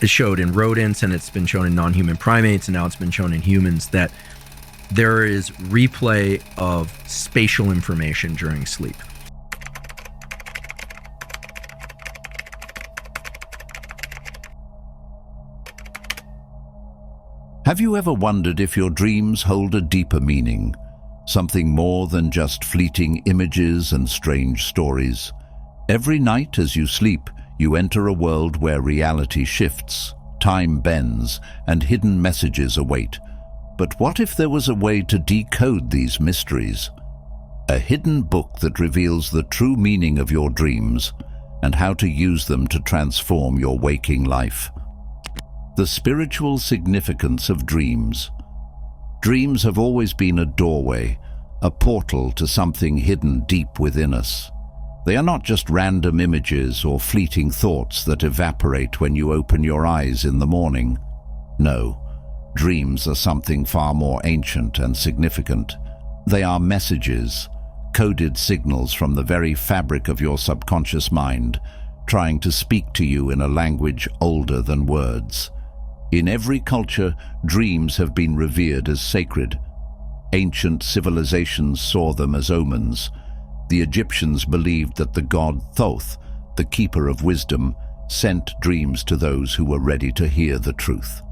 showed in rodents, and it's been shown in non-human primates, and now it's been shown in humans, that there is replay of spatial information during sleep. Have you ever wondered if your dreams hold a deeper meaning, something more than just fleeting images and strange stories? Every night as you sleep, you enter a world where reality shifts, time bends, and hidden messages await. But what if there was a way to decode these mysteries? A hidden book that reveals the true meaning of your dreams and how to use them to transform your waking life. The spiritual significance of dreams. Dreams have always been a doorway, a portal to something hidden deep within us. They are not just random images or fleeting thoughts that evaporate when you open your eyes in the morning. No, dreams are something far more ancient and significant. They are messages, coded signals from the very fabric of your subconscious mind, trying to speak to you in a language older than words. In every culture, dreams have been revered as sacred. Ancient civilizations saw them as omens. The Egyptians believed that the god Thoth, the keeper of wisdom, sent dreams to those who were ready to hear the truth.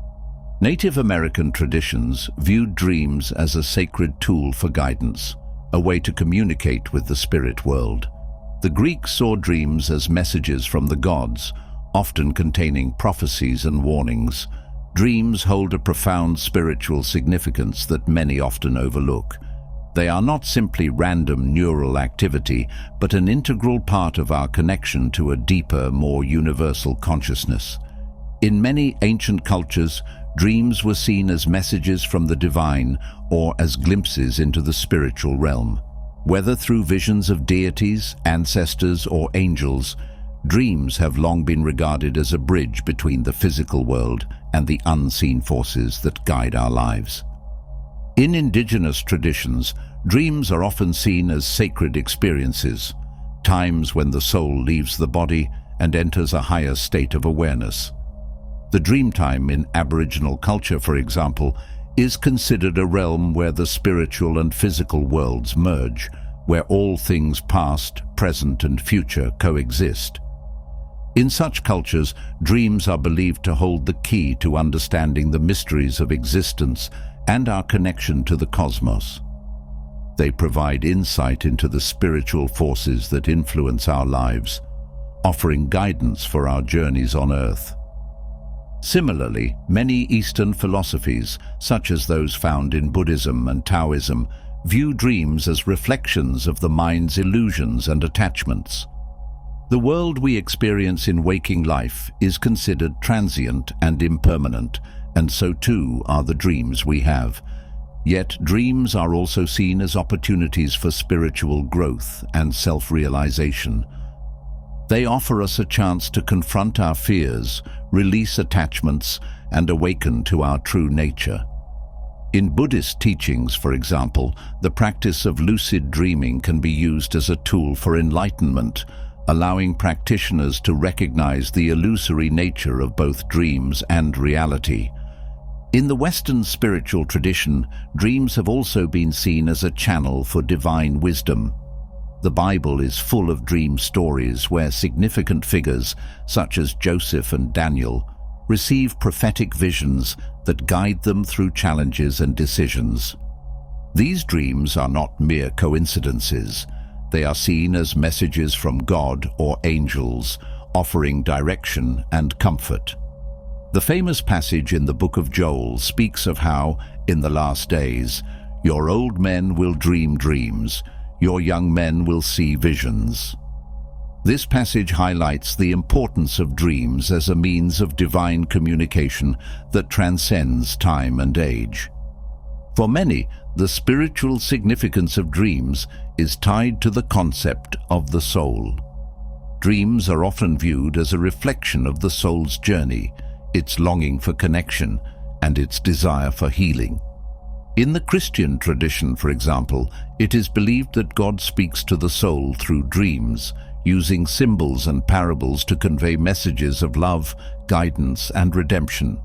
Native American traditions viewed dreams as a sacred tool for guidance, a way to communicate with the spirit world. The Greeks saw dreams as messages from the gods, often containing prophecies and warnings. Dreams hold a profound spiritual significance that many often overlook. They are not simply random neural activity, but an integral part of our connection to a deeper, more universal consciousness. In many ancient cultures, dreams were seen as messages from the divine or as glimpses into the spiritual realm. Whether through visions of deities, ancestors, or angels, dreams have long been regarded as a bridge between the physical world and the unseen forces that guide our lives. In indigenous traditions, dreams are often seen as sacred experiences, times when the soul leaves the body and enters a higher state of awareness. The dream time in Aboriginal culture, for example, is considered a realm where the spiritual and physical worlds merge, where all things past, present, and future coexist. In such cultures, dreams are believed to hold the key to understanding the mysteries of existence and our connection to the cosmos. They provide insight into the spiritual forces that influence our lives, offering guidance for our journeys on Earth. Similarly, many Eastern philosophies, such as those found in Buddhism and Taoism, view dreams as reflections of the mind's illusions and attachments. The world we experience in waking life is considered transient and impermanent, and so too are the dreams we have. Yet dreams are also seen as opportunities for spiritual growth and self-realization. They offer us a chance to confront our fears, release attachments, and awaken to our true nature. In Buddhist teachings, for example, the practice of lucid dreaming can be used as a tool for enlightenment, allowing practitioners to recognize the illusory nature of both dreams and reality. In the Western spiritual tradition, dreams have also been seen as a channel for divine wisdom. The Bible is full of dream stories where significant figures, such as Joseph and Daniel, receive prophetic visions that guide them through challenges and decisions. These dreams are not mere coincidences. They are seen as messages from God or angels, offering direction and comfort. The famous passage in the book of Joel speaks of how, in the last days, your old men will dream dreams, your young men will see visions. This passage highlights the importance of dreams as a means of divine communication that transcends time and age. For many, the spiritual significance of dreams is tied to the concept of the soul. Dreams are often viewed as a reflection of the soul's journey, its longing for connection, and its desire for healing. In the Christian tradition, for example, it is believed that God speaks to the soul through dreams, using symbols and parables to convey messages of love, guidance, and redemption.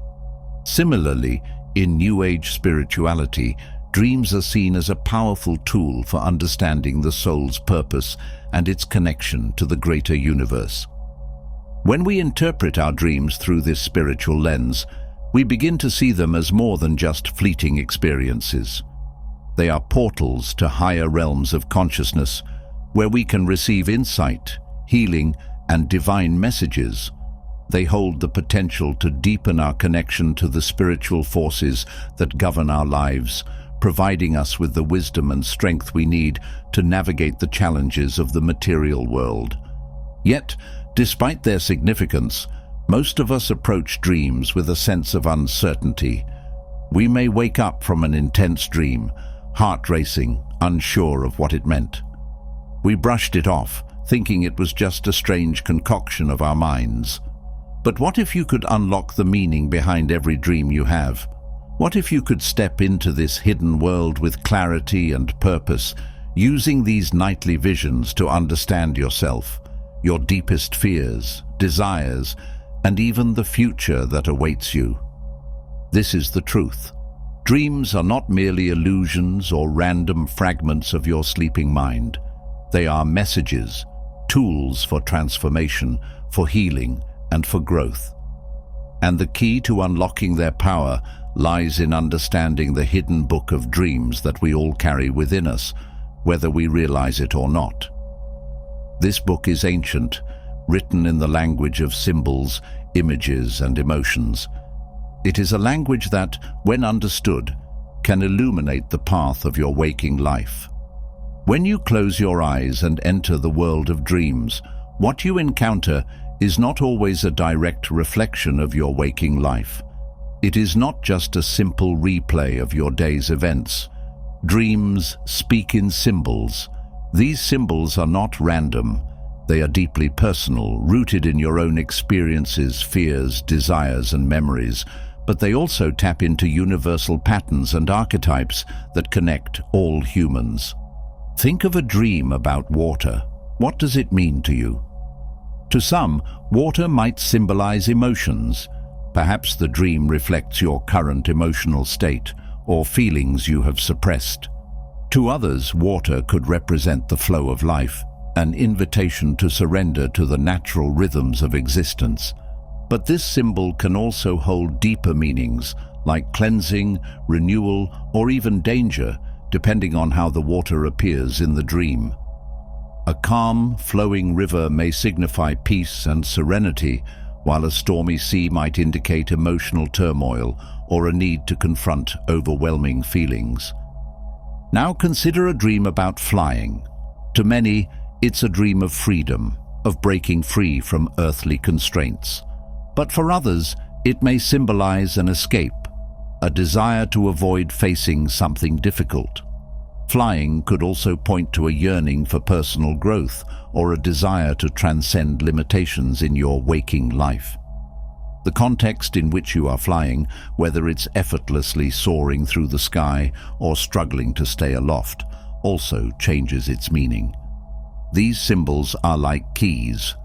Similarly, in New Age spirituality, dreams are seen as a powerful tool for understanding the soul's purpose and its connection to the greater universe. When we interpret our dreams through this spiritual lens, we begin to see them as more than just fleeting experiences. They are portals to higher realms of consciousness, where we can receive insight, healing, and divine messages. They hold the potential to deepen our connection to the spiritual forces that govern our lives, providing us with the wisdom and strength we need to navigate the challenges of the material world. Yet, despite their significance, most of us approach dreams with a sense of uncertainty. We may wake up from an intense dream, heart racing, unsure of what it meant. We brushed it off, thinking it was just a strange concoction of our minds. But what if you could unlock the meaning behind every dream you have? What if you could step into this hidden world with clarity and purpose, using these nightly visions to understand yourself, your deepest fears, desires, and even the future that awaits you? This is the truth. Dreams are not merely illusions or random fragments of your sleeping mind. They are messages, tools for transformation, for healing, and for growth. And the key to unlocking their power lies in understanding the hidden book of dreams that we all carry within us, whether we realize it or not. This book is ancient, written in the language of symbols, images, and emotions. It is a language that, when understood, can illuminate the path of your waking life. When you close your eyes and enter the world of dreams, what you encounter is not always a direct reflection of your waking life. It is not just a simple replay of your day's events. Dreams speak in symbols. These symbols are not random. They are deeply personal, rooted in your own experiences, fears, desires, and memories, but they also tap into universal patterns and archetypes that connect all humans. Think of a dream about water. What does it mean to you? To some, water might symbolize emotions. Perhaps the dream reflects your current emotional state or feelings you have suppressed. To others, water could represent the flow of life, an invitation to surrender to the natural rhythms of existence. But this symbol can also hold deeper meanings, like cleansing, renewal, or even danger, depending on how the water appears in the dream. A calm, flowing river may signify peace and serenity, while a stormy sea might indicate emotional turmoil or a need to confront overwhelming feelings. Now consider a dream about flying. To many, it's a dream of freedom, of breaking free from earthly constraints. But for others, it may symbolize an escape, a desire to avoid facing something difficult. Flying could also point to a yearning for personal growth or a desire to transcend limitations in your waking life. The context in which you are flying, whether it's effortlessly soaring through the sky or struggling to stay aloft, also changes its meaning. These symbols are like keys.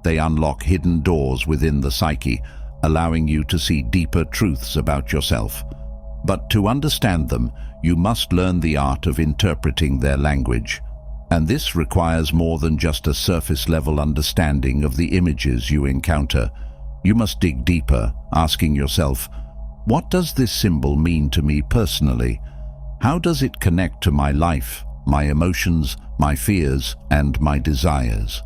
They unlock hidden doors within the psyche, allowing you to see deeper truths about yourself. But to understand them, you must learn the art of interpreting their language. And this requires more than just a surface-level understanding of the images you encounter. You must dig deeper, asking yourself, what does this symbol mean to me personally? How does it connect to my life, my emotions, my fears, and my desires?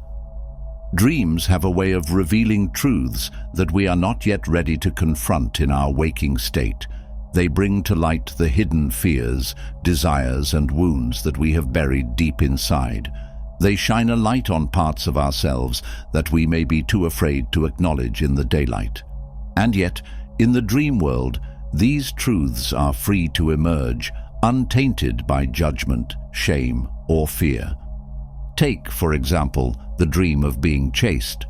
Dreams have a way of revealing truths that we are not yet ready to confront in our waking state. They bring to light the hidden fears, desires, and wounds that we have buried deep inside. They shine a light on parts of ourselves that we may be too afraid to acknowledge in the daylight. And yet, in the dream world, these truths are free to emerge, untainted by judgment, shame, or fear. Take, for example, the dream of being chased.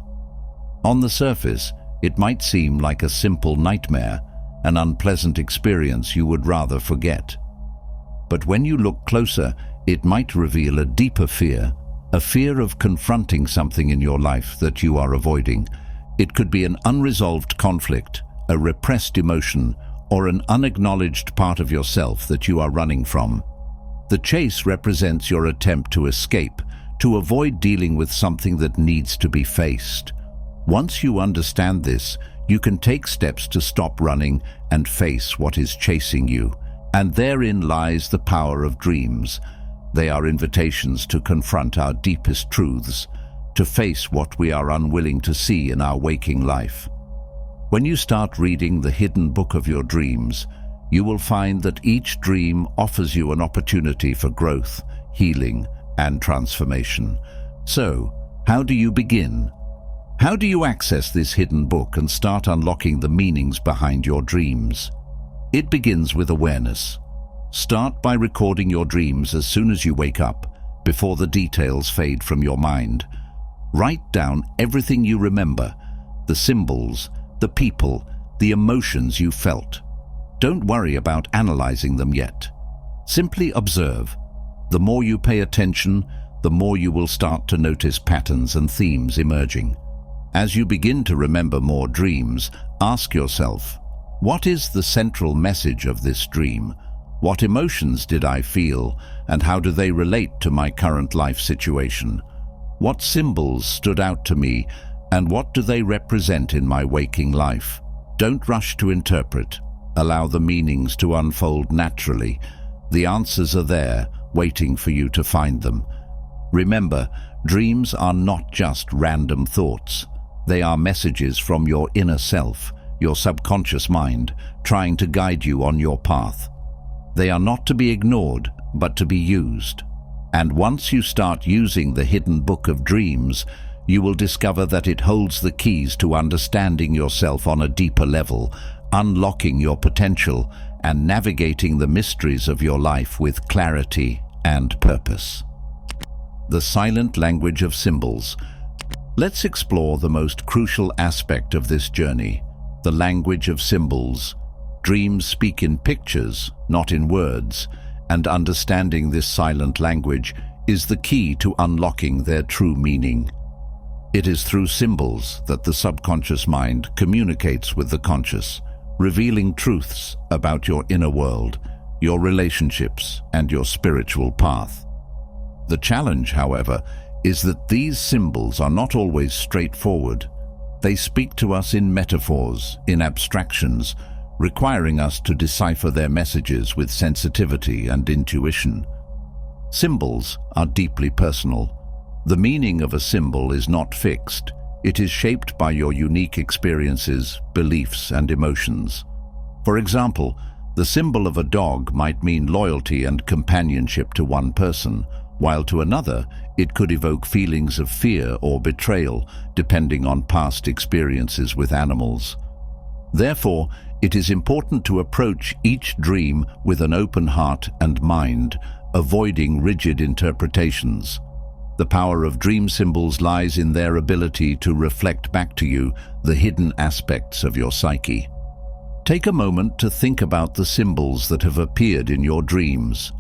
On the surface, it might seem like a simple nightmare, an unpleasant experience you would rather forget. But when you look closer, it might reveal a deeper fear, a fear of confronting something in your life that you are avoiding. It could be an unresolved conflict, a repressed emotion, or an unacknowledged part of yourself that you are running from. The chase represents your attempt to escape, to avoid dealing with something that needs to be faced. Once you understand this, you can take steps to stop running and face what is chasing you. And therein lies the power of dreams. They are invitations to confront our deepest truths, to face what we are unwilling to see in our waking life. When you start reading the hidden book of your dreams, you will find that each dream offers you an opportunity for growth, healing, and transformation. So, how do you begin? How do you access this hidden book and start unlocking the meanings behind your dreams? It begins with awareness. Start by recording your dreams as soon as you wake up, before the details fade from your mind. Write down everything you remember, the symbols, the people, the emotions you felt. Don't worry about analyzing them yet. Simply observe. The more you pay attention, the more you will start to notice patterns and themes emerging. As you begin to remember more dreams, ask yourself, what is the central message of this dream? What emotions did I feel, and how do they relate to my current life situation? What symbols stood out to me, and what do they represent in my waking life? Don't rush to interpret. Allow the meanings to unfold naturally. The answers are there, waiting for you to find them. Remember, dreams are not just random thoughts. They are messages from your inner self, your subconscious mind, trying to guide you on your path. They are not to be ignored, but to be used. And once you start using the hidden book of dreams, you will discover that it holds the keys to understanding yourself on a deeper level, unlocking your potential, and navigating the mysteries of your life with clarity and purpose. The silent language of symbols. Let's explore the most crucial aspect of this journey, the language of symbols. Dreams speak in pictures, not in words, and understanding this silent language is the key to unlocking their true meaning. It is through symbols that the subconscious mind communicates with the conscious, revealing truths about your inner world, your relationships, and your spiritual path. The challenge, however, is that these symbols are not always straightforward. They speak to us in metaphors, in abstractions, requiring us to decipher their messages with sensitivity and intuition. Symbols are deeply personal. The meaning of a symbol is not fixed. It is shaped by your unique experiences, beliefs, and emotions. For example, the symbol of a dog might mean loyalty and companionship to one person, while to another, it could evoke feelings of fear or betrayal, depending on past experiences with animals. Therefore, it is important to approach each dream with an open heart and mind, avoiding rigid interpretations. The power of dream symbols lies in their ability to reflect back to you the hidden aspects of your psyche. Take a moment to think about the symbols that have appeared in your dreams.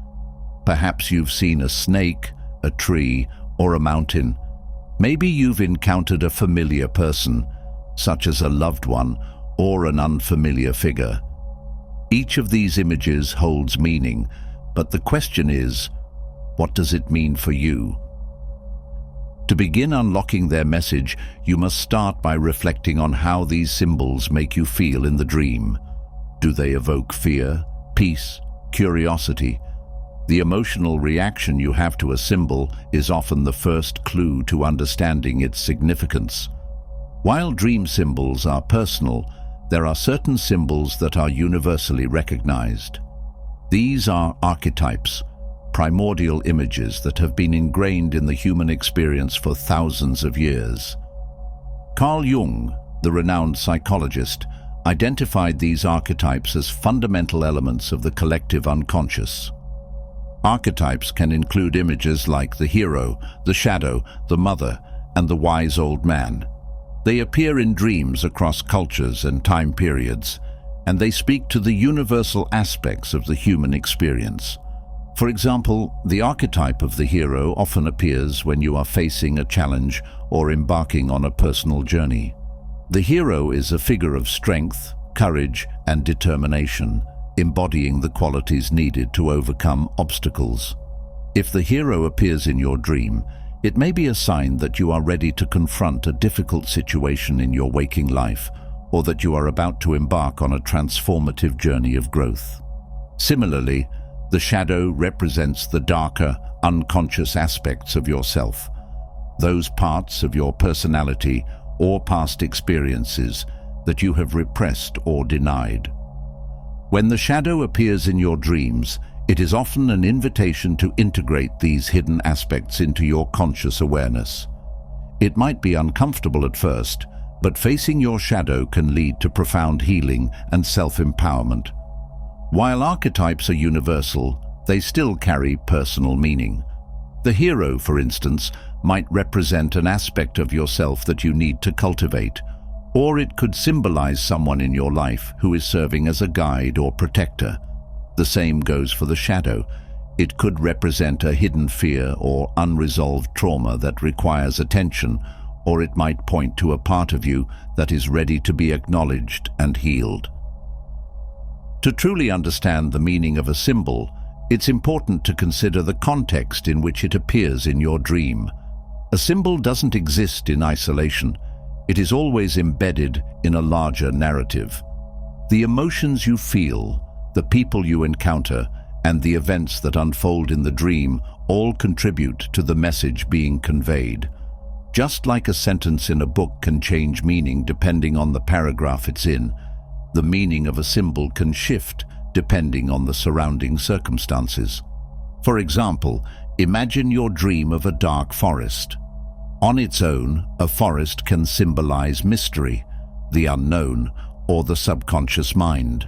Perhaps you've seen a snake, a tree, or a mountain. Maybe you've encountered a familiar person, such as a loved one or an unfamiliar figure. Each of these images holds meaning, but the question is, what does it mean for you? To begin unlocking their message, you must start by reflecting on how these symbols make you feel in the dream. Do they evoke fear, peace, curiosity? The emotional reaction you have to a symbol is often the first clue to understanding its significance. While dream symbols are personal, there are certain symbols that are universally recognized. These are archetypes, primordial images that have been ingrained in the human experience for thousands of years. Carl Jung, the renowned psychologist, identified these archetypes as fundamental elements of the collective unconscious. Archetypes can include images like the hero, the shadow, the mother, and the wise old man. They appear in dreams across cultures and time periods, and they speak to the universal aspects of the human experience. For example, the archetype of the hero often appears when you are facing a challenge or embarking on a personal journey. The hero is a figure of strength, courage, and determination, embodying the qualities needed to overcome obstacles. If the hero appears in your dream, it may be a sign that you are ready to confront a difficult situation in your waking life, or that you are about to embark on a transformative journey of growth. Similarly, the shadow represents the darker, unconscious aspects of yourself, those parts of your personality or past experiences that you have repressed or denied. When the shadow appears in your dreams, it is often an invitation to integrate these hidden aspects into your conscious awareness. It might be uncomfortable at first, but facing your shadow can lead to profound healing and self-empowerment. While archetypes are universal, they still carry personal meaning. The hero, for instance, might represent an aspect of yourself that you need to cultivate, or it could symbolize someone in your life who is serving as a guide or protector. The same goes for the shadow. It could represent a hidden fear or unresolved trauma that requires attention, or it might point to a part of you that is ready to be acknowledged and healed. To truly understand the meaning of a symbol, it's important to consider the context in which it appears in your dream. A symbol doesn't exist in isolation. It is always embedded in a larger narrative. The emotions you feel, the people you encounter, and the events that unfold in the dream all contribute to the message being conveyed. Just like a sentence in a book can change meaning depending on the paragraph it's in, the meaning of a symbol can shift depending on the surrounding circumstances. For example, imagine your dream of a dark forest. On its own, a forest can symbolize mystery, the unknown, or the subconscious mind.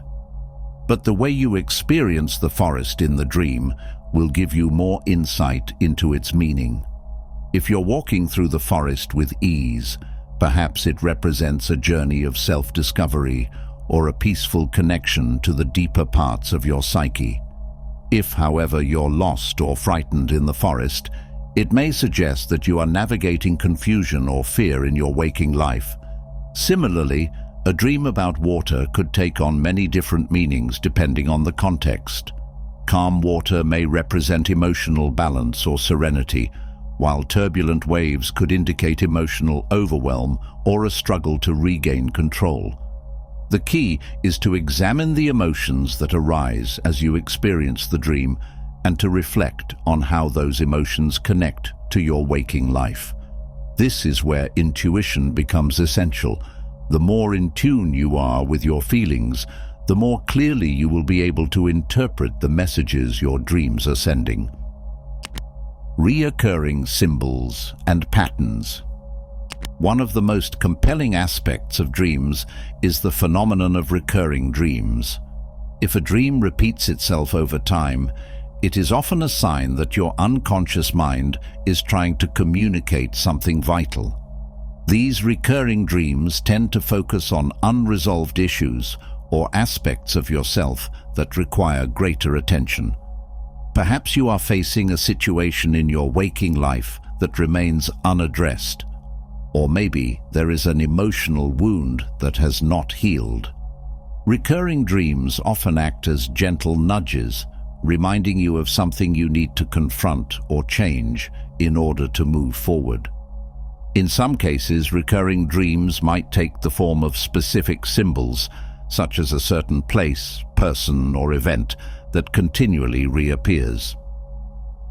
But the way you experience the forest in the dream will give you more insight into its meaning. If you're walking through the forest with ease, perhaps it represents a journey of self-discovery or a peaceful connection to the deeper parts of your psyche. If, however, you're lost or frightened in the forest, it may suggest that you are navigating confusion or fear in your waking life. Similarly, a dream about water could take on many different meanings depending on the context. Calm water may represent emotional balance or serenity, while turbulent waves could indicate emotional overwhelm or a struggle to regain control. The key is to examine the emotions that arise as you experience the dream and to reflect on how those emotions connect to your waking life. This is where intuition becomes essential. The more in tune you are with your feelings, the more clearly you will be able to interpret the messages your dreams are sending. Reoccurring symbols and patterns. One of the most compelling aspects of dreams is the phenomenon of recurring dreams. If a dream repeats itself over time, it is often a sign that your unconscious mind is trying to communicate something vital. These recurring dreams tend to focus on unresolved issues or aspects of yourself that require greater attention. Perhaps you are facing a situation in your waking life that remains unaddressed, or maybe there is an emotional wound that has not healed. Recurring dreams often act as gentle nudges, reminding you of something you need to confront or change in order to move forward. In some cases, recurring dreams might take the form of specific symbols, such as a certain place, person, or event that continually reappears.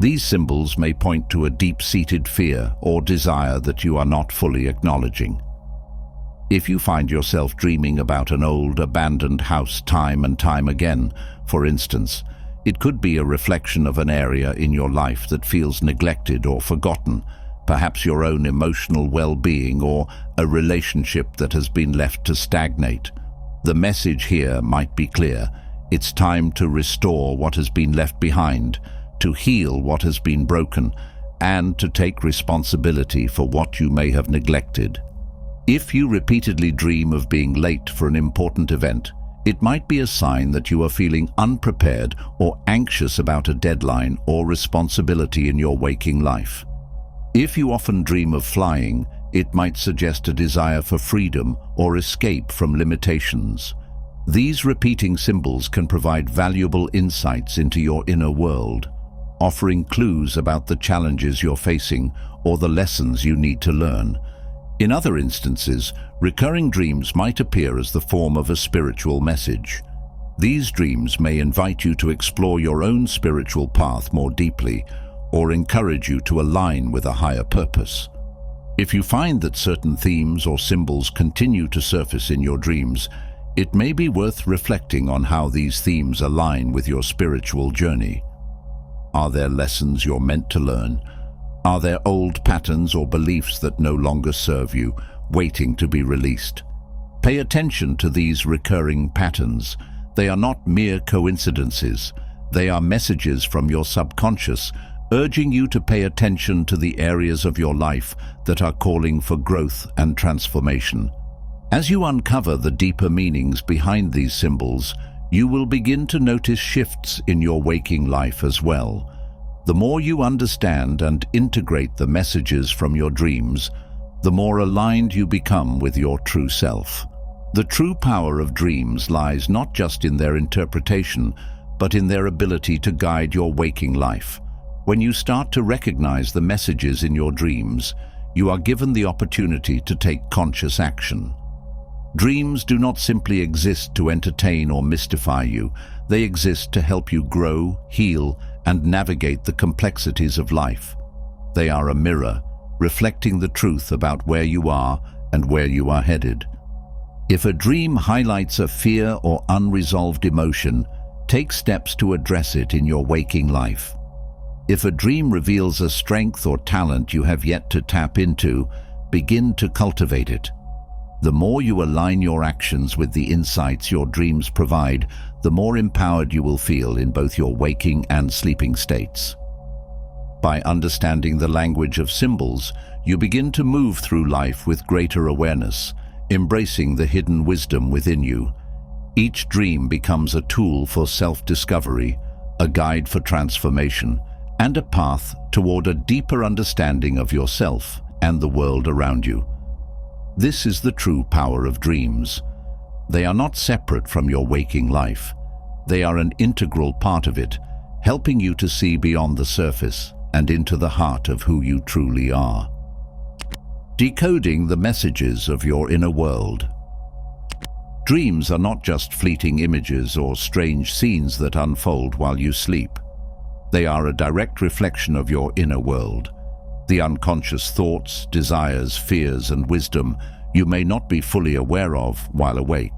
These symbols may point to a deep-seated fear or desire that you are not fully acknowledging. If you find yourself dreaming about an old, abandoned house time and time again, for instance, it could be a reflection of an area in your life that feels neglected or forgotten, perhaps your own emotional well-being or a relationship that has been left to stagnate. The message here might be clear. It's time to restore what has been left behind, to heal what has been broken, and to take responsibility for what you may have neglected. If you repeatedly dream of being late for an important event, It might be a sign that you are feeling unprepared or anxious about a deadline or responsibility in your waking life. If you often dream of flying, it might suggest a desire for freedom or escape from limitations. These repeating symbols can provide valuable insights into your inner world, offering clues about the challenges you're facing or the lessons you need to learn. In other instances, recurring dreams might appear as the form of a spiritual message. These dreams may invite you to explore your own spiritual path more deeply or encourage you to align with a higher purpose. If you find that certain themes or symbols continue to surface in your dreams, it may be worth reflecting on how these themes align with your spiritual journey. Are there lessons you're meant to learn? Are there old patterns or beliefs that no longer serve you, waiting to be released? Pay attention to these recurring patterns. They are not mere coincidences. They are messages from your subconscious, urging you to pay attention to the areas of your life that are calling for growth and transformation. As you uncover the deeper meanings behind these symbols, you will begin to notice shifts in your waking life as well. The more you understand and integrate the messages from your dreams, the more aligned you become with your true self. The true power of dreams lies not just in their interpretation, but in their ability to guide your waking life. When you start to recognize the messages in your dreams, you are given the opportunity to take conscious action. Dreams do not simply exist to entertain or mystify you. They exist to help you grow, heal, and navigate the complexities of life. They are a mirror, reflecting the truth about where you are and where you are headed. If a dream highlights a fear or unresolved emotion, take steps to address it in your waking life. If a dream reveals a strength or talent you have yet to tap into, begin to cultivate it. The more you align your actions with the insights your dreams provide, the more empowered you will feel in both your waking and sleeping states. By understanding the language of symbols, you begin to move through life with greater awareness, embracing the hidden wisdom within you. Each dream becomes a tool for self-discovery, a guide for transformation, and a path toward a deeper understanding of yourself and the world around you. This is the true power of dreams. They are not separate from your waking life. They are an integral part of it, helping you to see beyond the surface and into the heart of who you truly are. Decoding the messages of your inner world. Dreams are not just fleeting images or strange scenes that unfold while you sleep. They are a direct reflection of your inner world, the unconscious thoughts, desires, fears, and wisdom you may not be fully aware of while awake.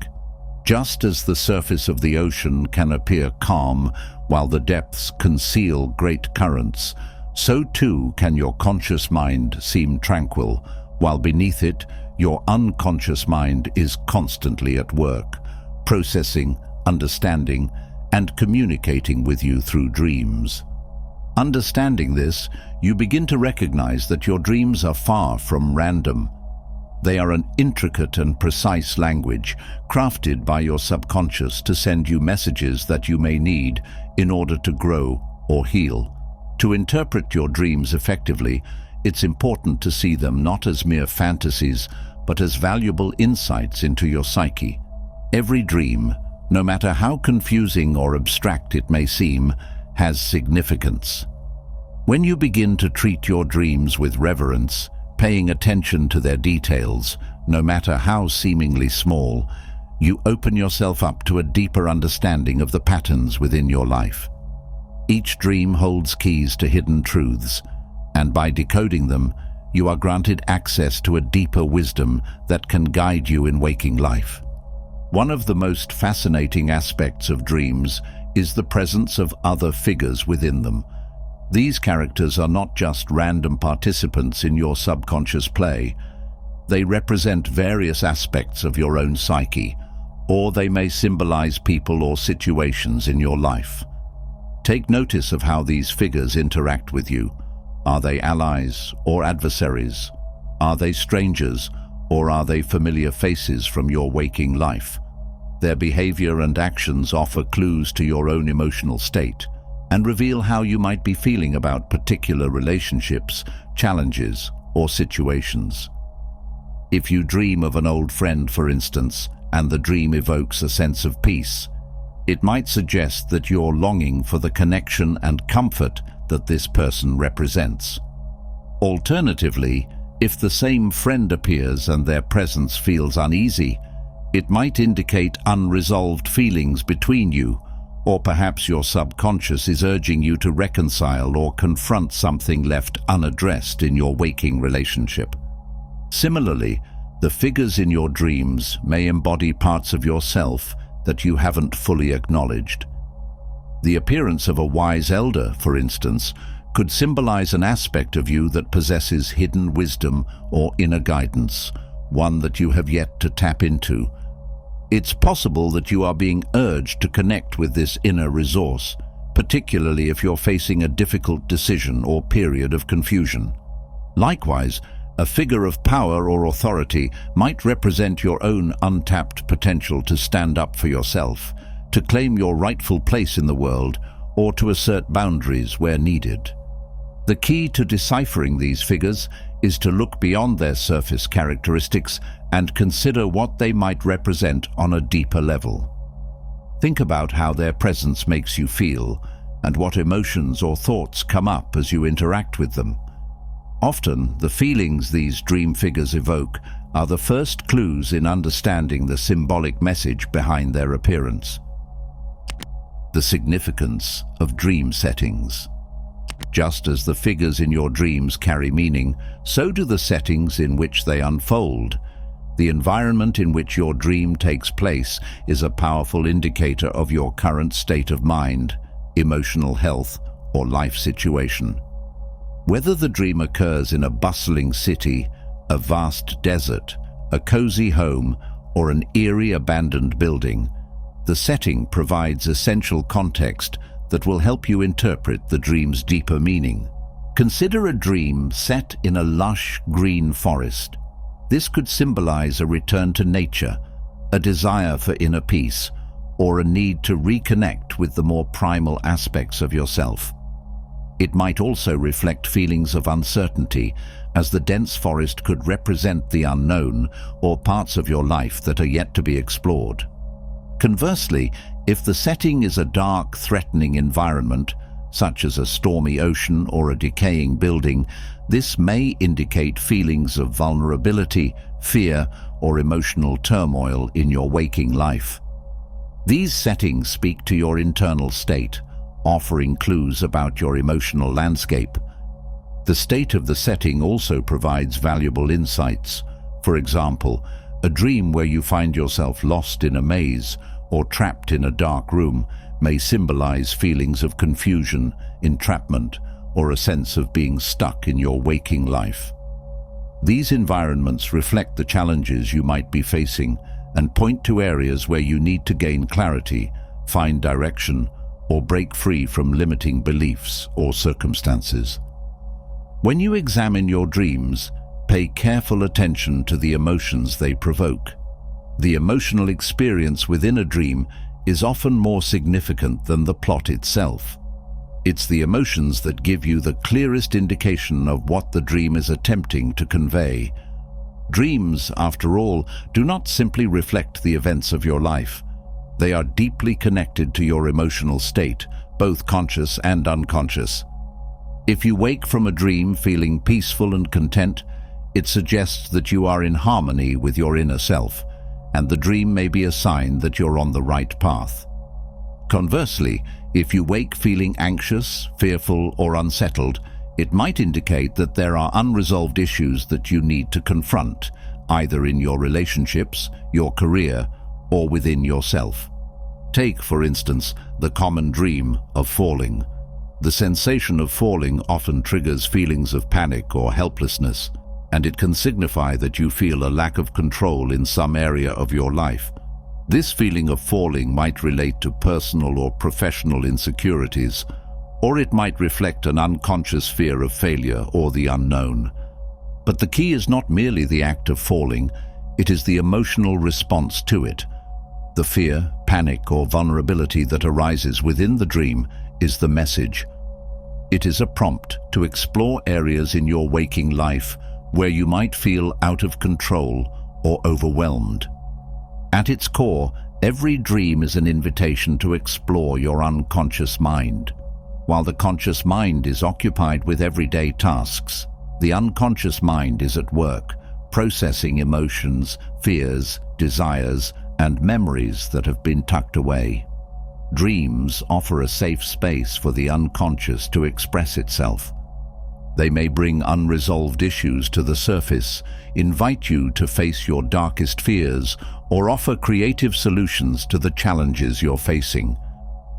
Just as the surface of the ocean can appear calm while the depths conceal great currents, so too can your conscious mind seem tranquil, while beneath it, your unconscious mind is constantly at work, processing, understanding, and communicating with you through dreams. Understanding this, you begin to recognize that your dreams are far from random. They are an intricate and precise language crafted by your subconscious to send you messages that you may need in order to grow or heal. To interpret your dreams effectively, it's important to see them not as mere fantasies, but as valuable insights into your psyche. Every dream, no matter how confusing or abstract it may seem, has significance. When you begin to treat your dreams with reverence, paying attention to their details, no matter how seemingly small, you open yourself up to a deeper understanding of the patterns within your life. Each dream holds keys to hidden truths, and by decoding them, you are granted access to a deeper wisdom that can guide you in waking life. One of the most fascinating aspects of dreams is the presence of other figures within them. These characters are not just random participants in your subconscious play. They represent various aspects of your own psyche, or they may symbolize people or situations in your life. Take notice of how these figures interact with you. Are they allies or adversaries? Are they strangers, or are they familiar faces from your waking life? Their behavior and actions offer clues to your own emotional state and reveal how you might be feeling about particular relationships, challenges, or situations. If you dream of an old friend, for instance, and the dream evokes a sense of peace, it might suggest that you're longing for the connection and comfort that this person represents. Alternatively, if the same friend appears and their presence feels uneasy, it might indicate unresolved feelings between you, or perhaps your subconscious is urging you to reconcile or confront something left unaddressed in your waking relationship. Similarly, the figures in your dreams may embody parts of yourself that you haven't fully acknowledged. The appearance of a wise elder, for instance, could symbolize an aspect of you that possesses hidden wisdom or inner guidance, one that you have yet to tap into. It's possible that you are being urged to connect with this inner resource, particularly if you're facing a difficult decision or period of confusion. Likewise, a figure of power or authority might represent your own untapped potential to stand up for yourself, to claim your rightful place in the world, or to assert boundaries where needed. The key to deciphering these figures is to look beyond their surface characteristics and consider what they might represent on a deeper level. Think about how their presence makes you feel and what emotions or thoughts come up as you interact with them. Often, the feelings these dream figures evoke are the first clues in understanding the symbolic message behind their appearance. The significance of dream settings. Just as the figures in your dreams carry meaning, so do the settings in which they unfold. The environment in which your dream takes place is a powerful indicator of your current state of mind, emotional health, or life situation. Whether the dream occurs in a bustling city, a vast desert, a cozy home, or an eerie abandoned building, the setting provides essential context that will help you interpret the dream's deeper meaning. Consider a dream set in a lush green forest. This could symbolize a return to nature, a desire for inner peace, or a need to reconnect with the more primal aspects of yourself. It might also reflect feelings of uncertainty, as the dense forest could represent the unknown or parts of your life that are yet to be explored. Conversely, if the setting is a dark, threatening environment, such as a stormy ocean or a decaying building, this may indicate feelings of vulnerability, fear, or emotional turmoil in your waking life. These settings speak to your internal state, offering clues about your emotional landscape. The state of the setting also provides valuable insights. For example, a dream where you find yourself lost in a maze or trapped in a dark room may symbolize feelings of confusion, entrapment, or a sense of being stuck in your waking life. These environments reflect the challenges you might be facing and point to areas where you need to gain clarity, find direction, or break free from limiting beliefs or circumstances. When you examine your dreams, pay careful attention to the emotions they provoke. The emotional experience within a dream is often more significant than the plot itself. It's the emotions that give you the clearest indication of what the dream is attempting to convey. Dreams, after all, do not simply reflect the events of your life. They are deeply connected to your emotional state, both conscious and unconscious. If you wake from a dream feeling peaceful and content, it suggests that you are in harmony with your inner self, and the dream may be a sign that you're on the right path. Conversely, if you wake feeling anxious, fearful, or unsettled, it might indicate that there are unresolved issues that you need to confront, either in your relationships, your career, or within yourself. Take, for instance, the common dream of falling. The sensation of falling often triggers feelings of panic or helplessness, and it can signify that you feel a lack of control in some area of your life. This feeling of falling might relate to personal or professional insecurities, or it might reflect an unconscious fear of failure or the unknown. But the key is not merely the act of falling, it is the emotional response to it. The fear, panic, or vulnerability that arises within the dream is the message. It is a prompt to explore areas in your waking life where you might feel out of control or overwhelmed. At its core, every dream is an invitation to explore your unconscious mind. While the conscious mind is occupied with everyday tasks, the unconscious mind is at work, processing emotions, fears, desires, and memories that have been tucked away. Dreams offer a safe space for the unconscious to express itself. They may bring unresolved issues to the surface, invite you to face your darkest fears, or offer creative solutions to the challenges you're facing.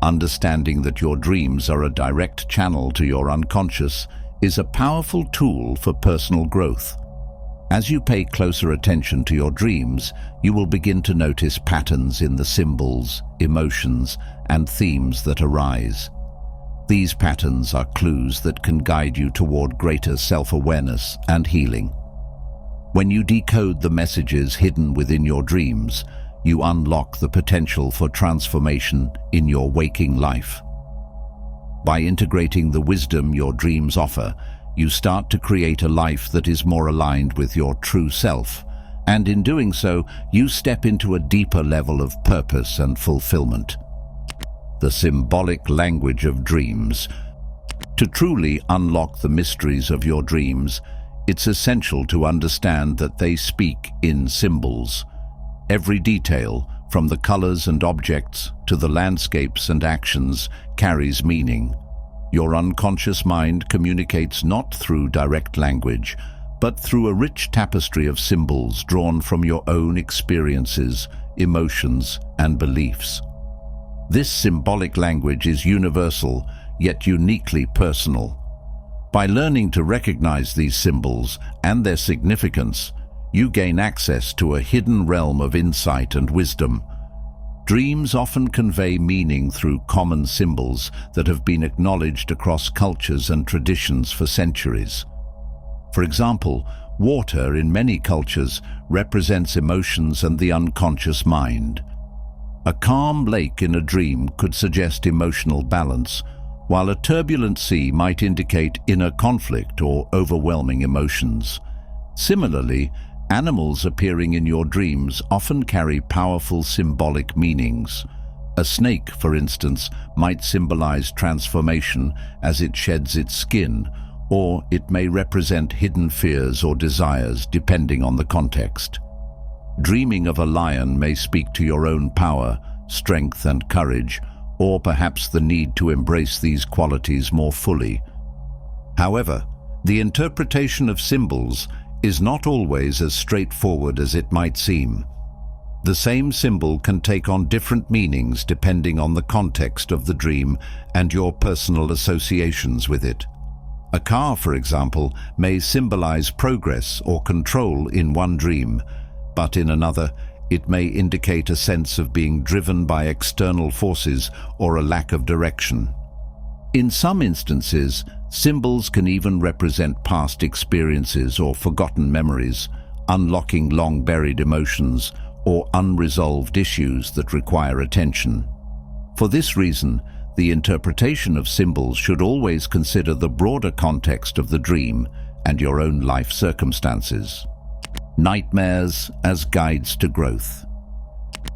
Understanding that your dreams are a direct channel to your unconscious is a powerful tool for personal growth. As you pay closer attention to your dreams, you will begin to notice patterns in the symbols, emotions, and themes that arise. These patterns are clues that can guide you toward greater self-awareness and healing. When you decode the messages hidden within your dreams, you unlock the potential for transformation in your waking life. By integrating the wisdom your dreams offer, you start to create a life that is more aligned with your true self, and in doing so, you step into a deeper level of purpose and fulfillment. The symbolic language of dreams. To truly unlock the mysteries of your dreams, it's essential to understand that they speak in symbols. Every detail, from the colors and objects to the landscapes and actions, carries meaning. Your unconscious mind communicates not through direct language, but through a rich tapestry of symbols drawn from your own experiences, emotions, and beliefs. This symbolic language is universal, yet uniquely personal. By learning to recognize these symbols and their significance, you gain access to a hidden realm of insight and wisdom. Dreams often convey meaning through common symbols that have been acknowledged across cultures and traditions for centuries. For example, water in many cultures represents emotions and the unconscious mind. A calm lake in a dream could suggest emotional balance, while a turbulent sea might indicate inner conflict or overwhelming emotions. Similarly, animals appearing in your dreams often carry powerful symbolic meanings. A snake, for instance, might symbolize transformation as it sheds its skin, or it may represent hidden fears or desires depending on the context. Dreaming of a lion may speak to your own power, strength, and courage, or perhaps the need to embrace these qualities more fully. However, the interpretation of symbols is not always as straightforward as it might seem. The same symbol can take on different meanings depending on the context of the dream and your personal associations with it. A car, for example, may symbolize progress or control in one dream, but in another, it may indicate a sense of being driven by external forces or a lack of direction. In some instances, symbols can even represent past experiences or forgotten memories, unlocking long-buried emotions or unresolved issues that require attention. For this reason, the interpretation of symbols should always consider the broader context of the dream and your own life circumstances. Nightmares as guides to growth.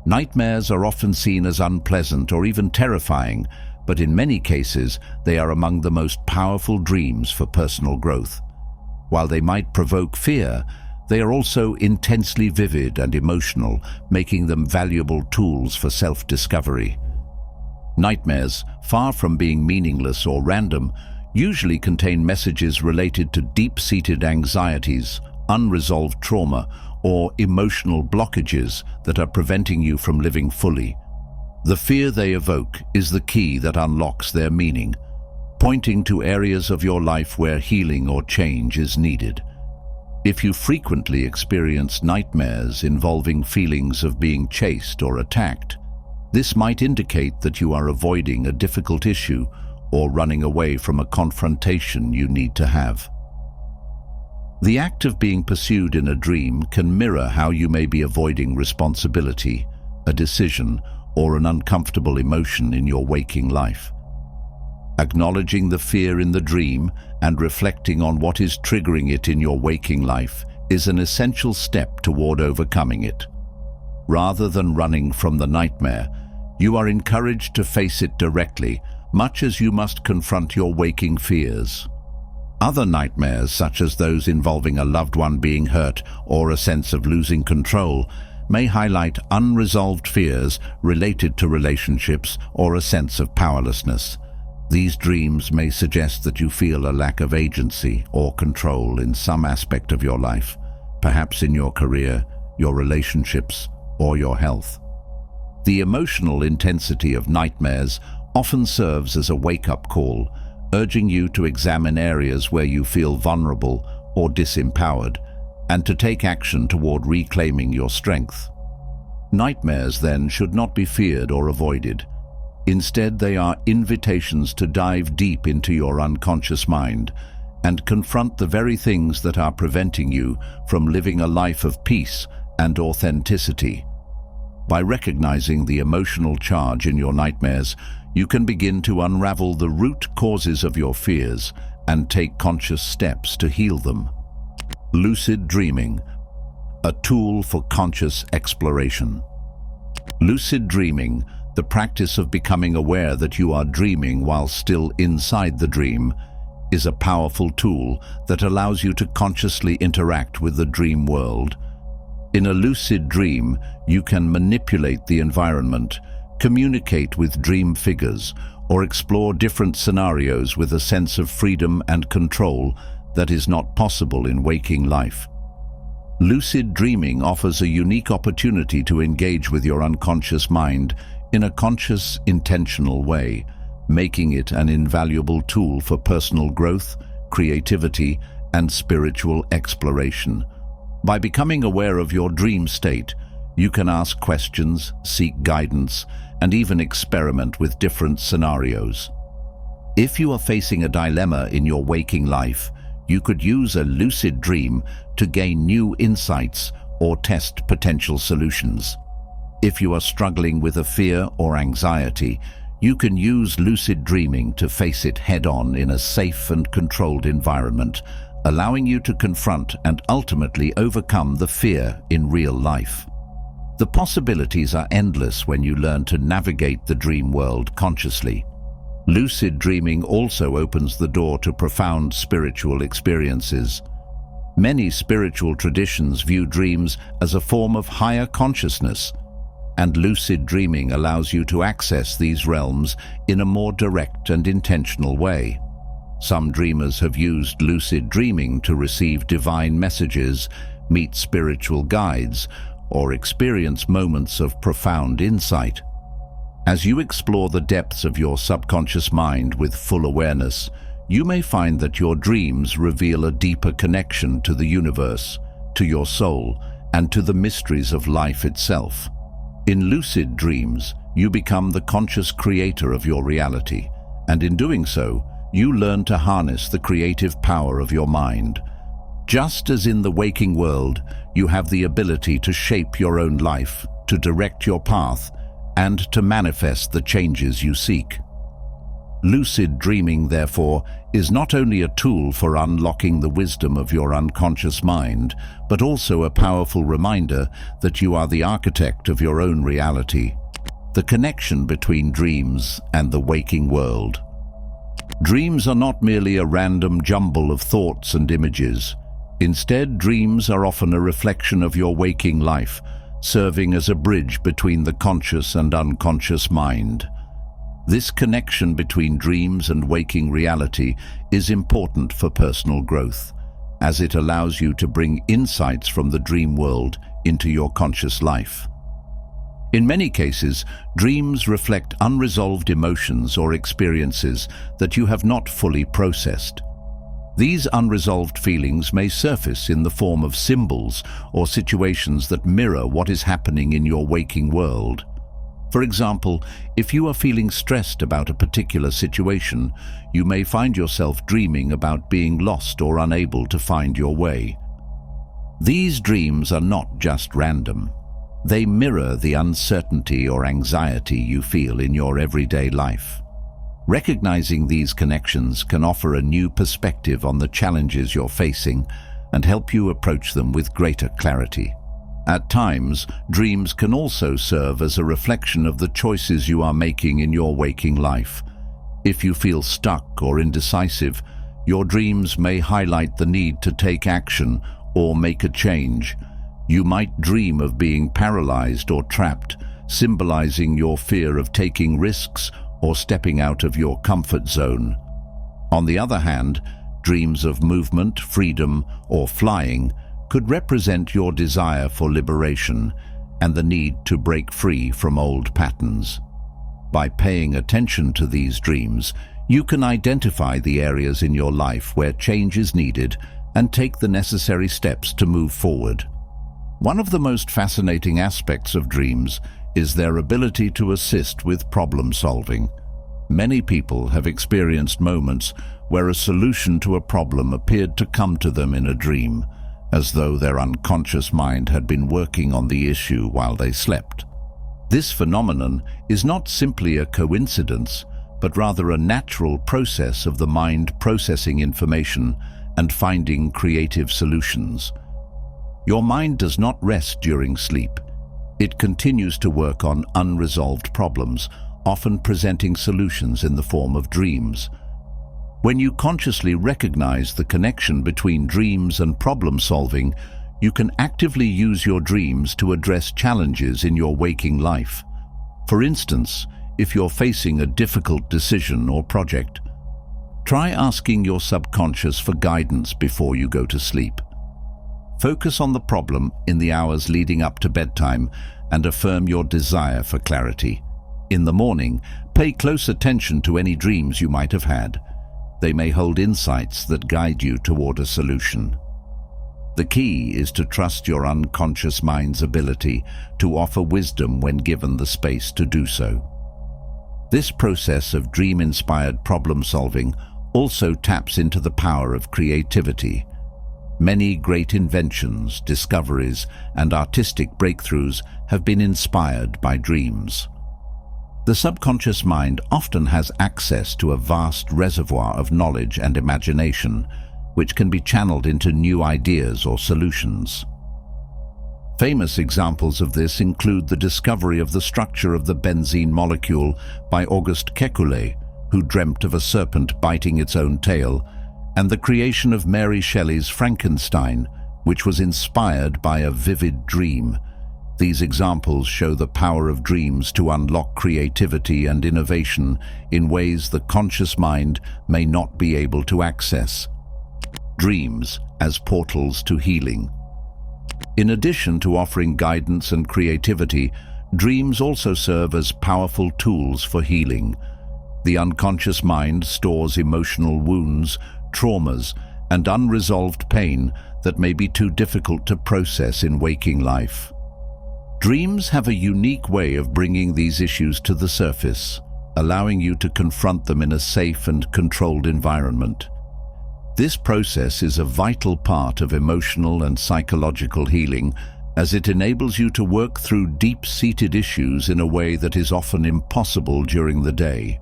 Nightmares are often seen as unpleasant or even terrifying, but in many cases, they are among the most powerful dreams for personal growth. While they might provoke fear, they are also intensely vivid and emotional, making them valuable tools for self-discovery. Nightmares, far from being meaningless or random, usually contain messages related to deep-seated anxieties, unresolved trauma, or emotional blockages that are preventing you from living fully. The fear they evoke is the key that unlocks their meaning, pointing to areas of your life where healing or change is needed. If you frequently experience nightmares involving feelings of being chased or attacked, this might indicate that you are avoiding a difficult issue or running away from a confrontation you need to have. The act of being pursued in a dream can mirror how you may be avoiding responsibility, a decision, or an uncomfortable emotion in your waking life. Acknowledging the fear in the dream and reflecting on what is triggering it in your waking life is an essential step toward overcoming it. Rather than running from the nightmare, you are encouraged to face it directly, much as you must confront your waking fears. Other nightmares, such as those involving a loved one being hurt or a sense of losing control, may highlight unresolved fears related to relationships or a sense of powerlessness. These dreams may suggest that you feel a lack of agency or control in some aspect of your life, perhaps in your career, your relationships, or your health. The emotional intensity of nightmares often serves as a wake-up call, urging you to examine areas where you feel vulnerable or disempowered, and to take action toward reclaiming your strength. Nightmares, then, should not be feared or avoided. Instead, they are invitations to dive deep into your unconscious mind and confront the very things that are preventing you from living a life of peace and authenticity. By recognizing the emotional charge in your nightmares, you can begin to unravel the root causes of your fears and take conscious steps to heal them. Lucid dreaming, a tool for conscious exploration. Lucid dreaming, the practice of becoming aware that you are dreaming while still inside the dream, is a powerful tool that allows you to consciously interact with the dream world. In a lucid dream, you can manipulate the environment, communicate with dream figures, or explore different scenarios with a sense of freedom and control that is not possible in waking life. Lucid dreaming offers a unique opportunity to engage with your unconscious mind in a conscious, intentional way, making it an invaluable tool for personal growth, creativity, and spiritual exploration. By becoming aware of your dream state, you can ask questions, seek guidance, and even experiment with different scenarios. If you are facing a dilemma in your waking life, you could use a lucid dream to gain new insights or test potential solutions. If you are struggling with a fear or anxiety, you can use lucid dreaming to face it head-on in a safe and controlled environment, allowing you to confront and ultimately overcome the fear in real life. The possibilities are endless when you learn to navigate the dream world consciously. Lucid dreaming also opens the door to profound spiritual experiences. Many spiritual traditions view dreams as a form of higher consciousness, and lucid dreaming allows you to access these realms in a more direct and intentional way. Some dreamers have used lucid dreaming to receive divine messages, meet spiritual guides, or experience moments of profound insight. As you explore the depths of your subconscious mind with full awareness, you may find that your dreams reveal a deeper connection to the universe, to your soul, and to the mysteries of life itself. In lucid dreams, you become the conscious creator of your reality, and in doing so, you learn to harness the creative power of your mind. Just as in the waking world, you have the ability to shape your own life, to direct your path, and to manifest the changes you seek. Lucid dreaming, therefore, is not only a tool for unlocking the wisdom of your unconscious mind, but also a powerful reminder that you are the architect of your own reality. The connection between dreams and the waking world. Dreams are not merely a random jumble of thoughts and images. Instead, dreams are often a reflection of your waking life, serving as a bridge between the conscious and unconscious mind. This connection between dreams and waking reality is important for personal growth, as it allows you to bring insights from the dream world into your conscious life. In many cases, dreams reflect unresolved emotions or experiences that you have not fully processed. These unresolved feelings may surface in the form of symbols or situations that mirror what is happening in your waking world. For example, if you are feeling stressed about a particular situation, you may find yourself dreaming about being lost or unable to find your way. These dreams are not just random. They mirror the uncertainty or anxiety you feel in your everyday life. Recognizing these connections can offer a new perspective on the challenges you're facing and help you approach them with greater clarity. At times, dreams can also serve as a reflection of the choices you are making in your waking life. If you feel stuck or indecisive, your dreams may highlight the need to take action or make a change. You might dream of being paralyzed or trapped, symbolizing your fear of taking risks or stepping out of your comfort zone. On the other hand, dreams of movement, freedom, or flying could represent your desire for liberation and the need to break free from old patterns. By paying attention to these dreams, you can identify the areas in your life where change is needed and take the necessary steps to move forward. One of the most fascinating aspects of dreams is their ability to assist with problem solving. Many people have experienced moments where a solution to a problem appeared to come to them in a dream, as though their unconscious mind had been working on the issue while they slept. This phenomenon is not simply a coincidence, but rather a natural process of the mind processing information and finding creative solutions. Your mind does not rest during sleep. It continues to work on unresolved problems, often presenting solutions in the form of dreams. When you consciously recognize the connection between dreams and problem solving, you can actively use your dreams to address challenges in your waking life. For instance, if you're facing a difficult decision or project, try asking your subconscious for guidance before you go to sleep. Focus on the problem in the hours leading up to bedtime and affirm your desire for clarity. In the morning, pay close attention to any dreams you might have had. They may hold insights that guide you toward a solution. The key is to trust your unconscious mind's ability to offer wisdom when given the space to do so. This process of dream-inspired problem-solving also taps into the power of creativity. Many great inventions, discoveries, and artistic breakthroughs have been inspired by dreams. The subconscious mind often has access to a vast reservoir of knowledge and imagination, which can be channeled into new ideas or solutions. Famous examples of this include the discovery of the structure of the benzene molecule by Auguste Kekulé, who dreamt of a serpent biting its own tail, and the creation of Mary Shelley's Frankenstein, which was inspired by a vivid dream. These examples show the power of dreams to unlock creativity and innovation in ways the conscious mind may not be able to access. Dreams as portals to healing. In addition to offering guidance and creativity, dreams also serve as powerful tools for healing. The unconscious mind stores emotional wounds, traumas, and unresolved pain that may be too difficult to process in waking life. Dreams have a unique way of bringing these issues to the surface, allowing you to confront them in a safe and controlled environment. This process is a vital part of emotional and psychological healing, as it enables you to work through deep-seated issues in a way that is often impossible during the day.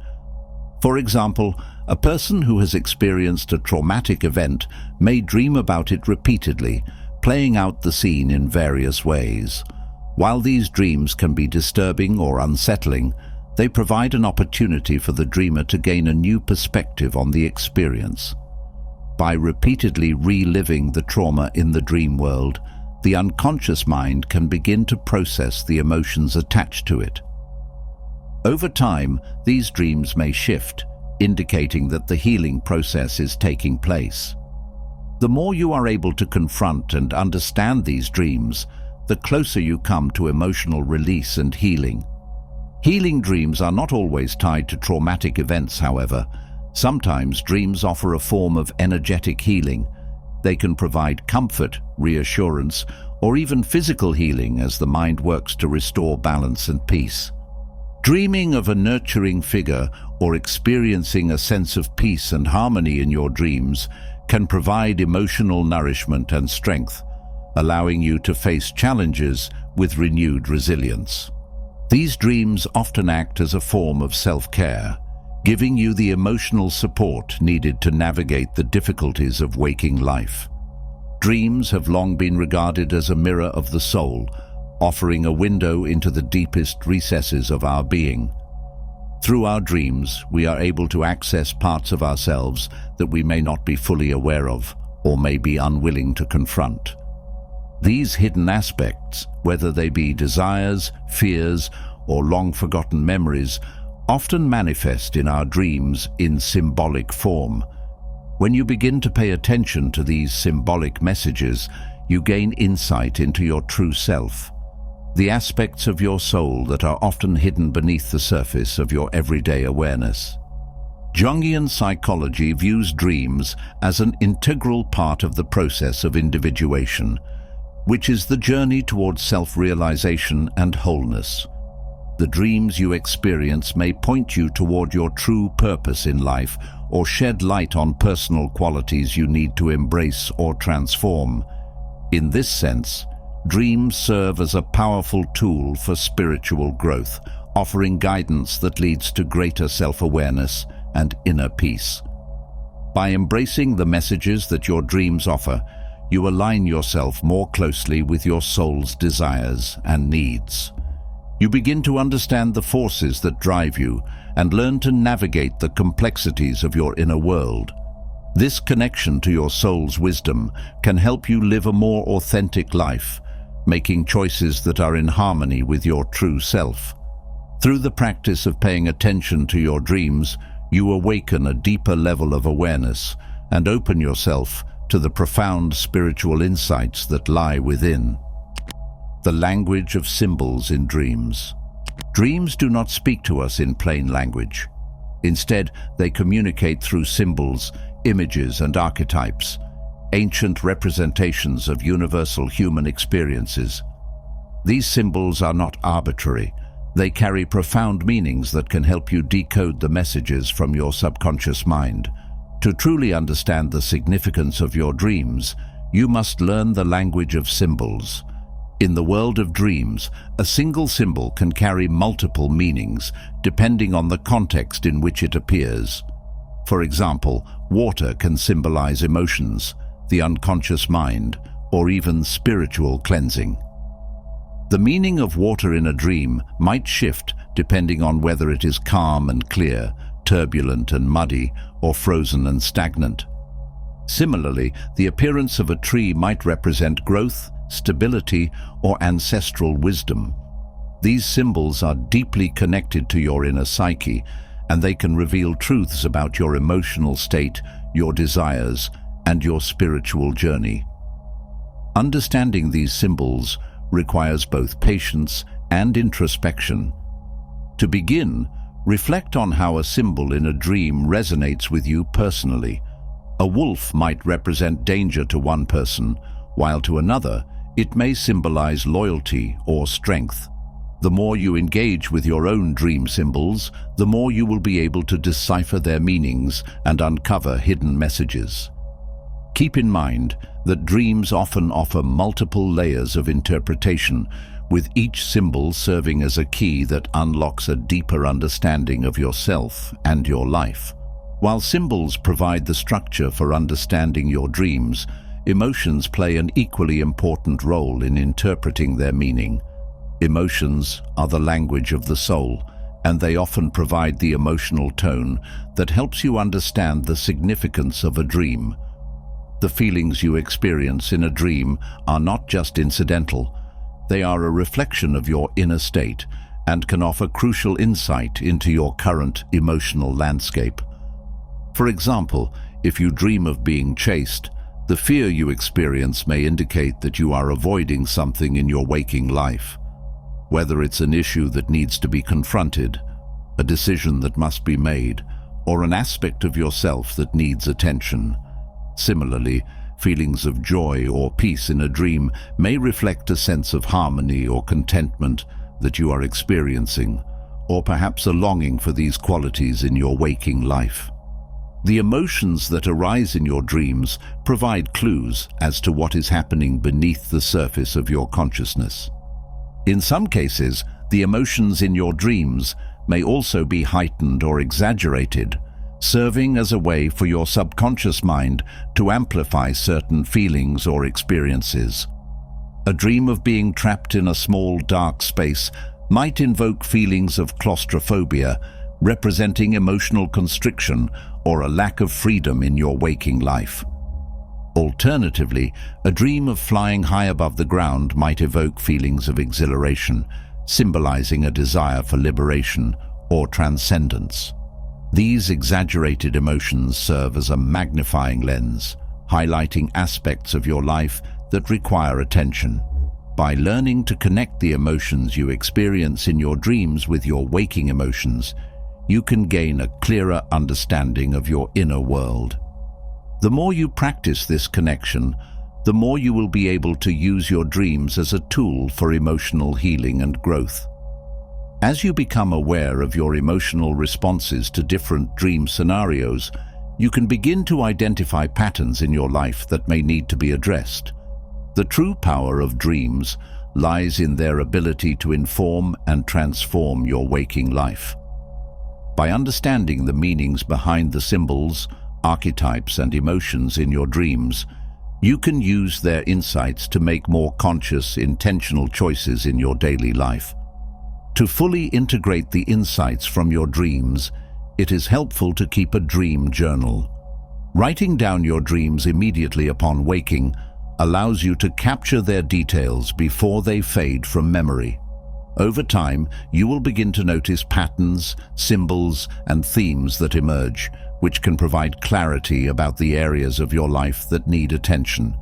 For example, a person who has experienced a traumatic event may dream about it repeatedly, playing out the scene in various ways. While these dreams can be disturbing or unsettling, they provide an opportunity for the dreamer to gain a new perspective on the experience. By repeatedly reliving the trauma in the dream world, the unconscious mind can begin to process the emotions attached to it. Over time, these dreams may shift, indicating that the healing process is taking place. The more you are able to confront and understand these dreams, the closer you come to emotional release and healing. Healing dreams are not always tied to traumatic events, however. Sometimes dreams offer a form of energetic healing. They can provide comfort, reassurance, or even physical healing as the mind works to restore balance and peace. Dreaming of a nurturing figure or experiencing a sense of peace and harmony in your dreams can provide emotional nourishment and strength, allowing you to face challenges with renewed resilience. These dreams often act as a form of self-care, giving you the emotional support needed to navigate the difficulties of waking life. Dreams have long been regarded as a mirror of the soul, offering a window into the deepest recesses of our being. Through our dreams, we are able to access parts of ourselves that we may not be fully aware of or may be unwilling to confront. These hidden aspects, whether they be desires, fears, or long-forgotten memories, often manifest in our dreams in symbolic form. When you begin to pay attention to these symbolic messages, you gain insight into your true self, the aspects of your soul that are often hidden beneath the surface of your everyday awareness. Jungian psychology views dreams as an integral part of the process of individuation, which is the journey towards self-realization and wholeness. The dreams you experience may point you toward your true purpose in life or shed light on personal qualities you need to embrace or transform. In this sense, dreams serve as a powerful tool for spiritual growth, offering guidance that leads to greater self-awareness and inner peace. By embracing the messages that your dreams offer, you align yourself more closely with your soul's desires and needs. You begin to understand the forces that drive you and learn to navigate the complexities of your inner world. This connection to your soul's wisdom can help you live a more authentic life, making choices that are in harmony with your true self. Through the practice of paying attention to your dreams, you awaken a deeper level of awareness and open yourself to the profound spiritual insights that lie within. The language of symbols in dreams. Dreams do not speak to us in plain language. Instead, they communicate through symbols, images, and archetypes, ancient representations of universal human experiences. These symbols are not arbitrary. They carry profound meanings that can help you decode the messages from your subconscious mind. To truly understand the significance of your dreams, you must learn the language of symbols. In the world of dreams, a single symbol can carry multiple meanings, depending on the context in which it appears. For example, water can symbolize emotions, the unconscious mind, or even spiritual cleansing. The meaning of water in a dream might shift depending on whether it is calm and clear, turbulent and muddy, or frozen and stagnant. Similarly, the appearance of a tree might represent growth, stability, or ancestral wisdom. These symbols are deeply connected to your inner psyche, and they can reveal truths about your emotional state, your desires, and your spiritual journey. Understanding these symbols requires both patience and introspection. To begin, reflect on how a symbol in a dream resonates with you personally. A wolf might represent danger to one person, while to another, it may symbolize loyalty or strength. The more you engage with your own dream symbols, the more you will be able to decipher their meanings and uncover hidden messages. Keep in mind that dreams often offer multiple layers of interpretation, with each symbol serving as a key that unlocks a deeper understanding of yourself and your life. While symbols provide the structure for understanding your dreams, emotions play an equally important role in interpreting their meaning. Emotions are the language of the soul, and they often provide the emotional tone that helps you understand the significance of a dream. The feelings you experience in a dream are not just incidental. They are a reflection of your inner state and can offer crucial insight into your current emotional landscape. For example, if you dream of being chased, the fear you experience may indicate that you are avoiding something in your waking life. Whether it's an issue that needs to be confronted, a decision that must be made, or an aspect of yourself that needs attention. Similarly, feelings of joy or peace in a dream may reflect a sense of harmony or contentment that you are experiencing, or perhaps a longing for these qualities in your waking life. The emotions that arise in your dreams provide clues as to what is happening beneath the surface of your consciousness. In some cases, the emotions in your dreams may also be heightened or exaggerated, serving as a way for your subconscious mind to amplify certain feelings or experiences. A dream of being trapped in a small, dark space might invoke feelings of claustrophobia, representing emotional constriction or a lack of freedom in your waking life. Alternatively, a dream of flying high above the ground might evoke feelings of exhilaration, symbolizing a desire for liberation or transcendence. These exaggerated emotions serve as a magnifying lens, highlighting aspects of your life that require attention. By learning to connect the emotions you experience in your dreams with your waking emotions, you can gain a clearer understanding of your inner world. The more you practice this connection, the more you will be able to use your dreams as a tool for emotional healing and growth. As you become aware of your emotional responses to different dream scenarios, you can begin to identify patterns in your life that may need to be addressed. The true power of dreams lies in their ability to inform and transform your waking life. By understanding the meanings behind the symbols, archetypes, and emotions in your dreams, you can use their insights to make more conscious, intentional choices in your daily life. To fully integrate the insights from your dreams, it is helpful to keep a dream journal. Writing down your dreams immediately upon waking allows you to capture their details before they fade from memory. Over time, you will begin to notice patterns, symbols, and themes that emerge, which can provide clarity about the areas of your life that need attention.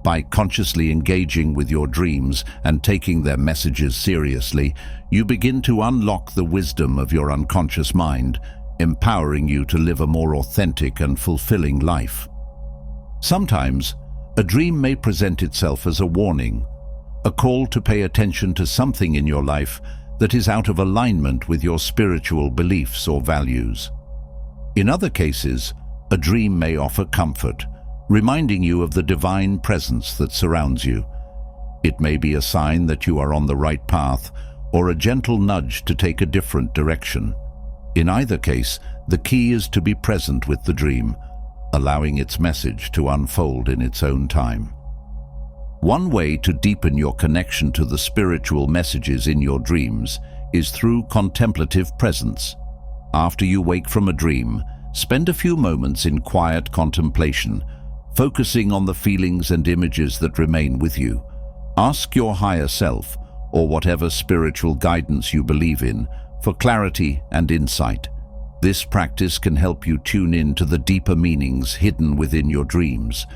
By consciously engaging with your dreams and taking their messages seriously, you begin to unlock the wisdom of your unconscious mind, empowering you to live a more authentic and fulfilling life. Sometimes, a dream may present itself as a warning, a call to pay attention to something in your life that is out of alignment with your spiritual beliefs or values. In other cases, a dream may offer comfort, reminding you of the divine presence that surrounds you. It may be a sign that you are on the right path or a gentle nudge to take a different direction. In either case, the key is to be present with the dream, allowing its message to unfold in its own time. One way to deepen your connection to the spiritual messages in your dreams is through contemplative presence. After you wake from a dream, spend a few moments in quiet contemplation, focusing on the feelings and images that remain with you. Ask your higher self, or whatever spiritual guidance you believe in, for clarity and insight. This practice can help you tune in to the deeper meanings hidden within your dreams,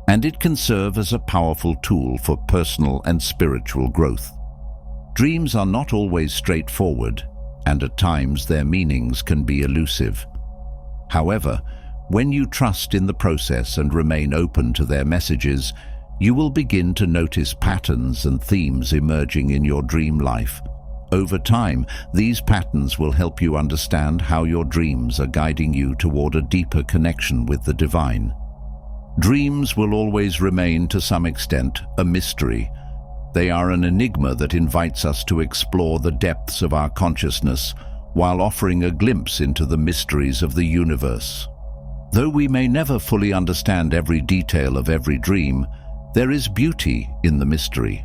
and it can serve as a powerful tool for personal and spiritual growth. Dreams are not always straightforward, and at times their meanings can be elusive. However, when you trust in the process and remain open to their messages, you will begin to notice patterns and themes emerging in your dream life. Over time, these patterns will help you understand how your dreams are guiding you toward a deeper connection with the divine. Dreams will always remain, to some extent, a mystery. They are an enigma that invites us to explore the depths of our consciousness while offering a glimpse into the mysteries of the universe. Though we may never fully understand every detail of every dream, there is beauty in the mystery.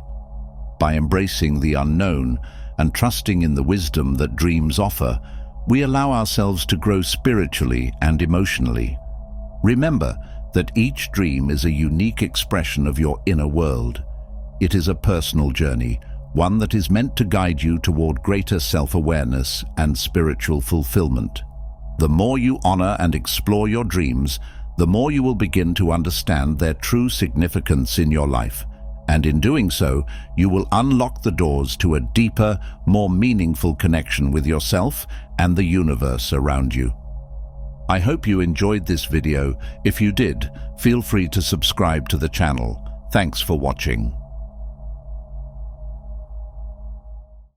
By embracing the unknown and trusting in the wisdom that dreams offer, we allow ourselves to grow spiritually and emotionally. Remember that each dream is a unique expression of your inner world. It is a personal journey, one that is meant to guide you toward greater self-awareness and spiritual fulfillment. The more you honor and explore your dreams, the more you will begin to understand their true significance in your life. And in doing so, you will unlock the doors to a deeper, more meaningful connection with yourself and the universe around you. I hope you enjoyed this video. If you did, feel free to subscribe to the channel. Thanks for watching.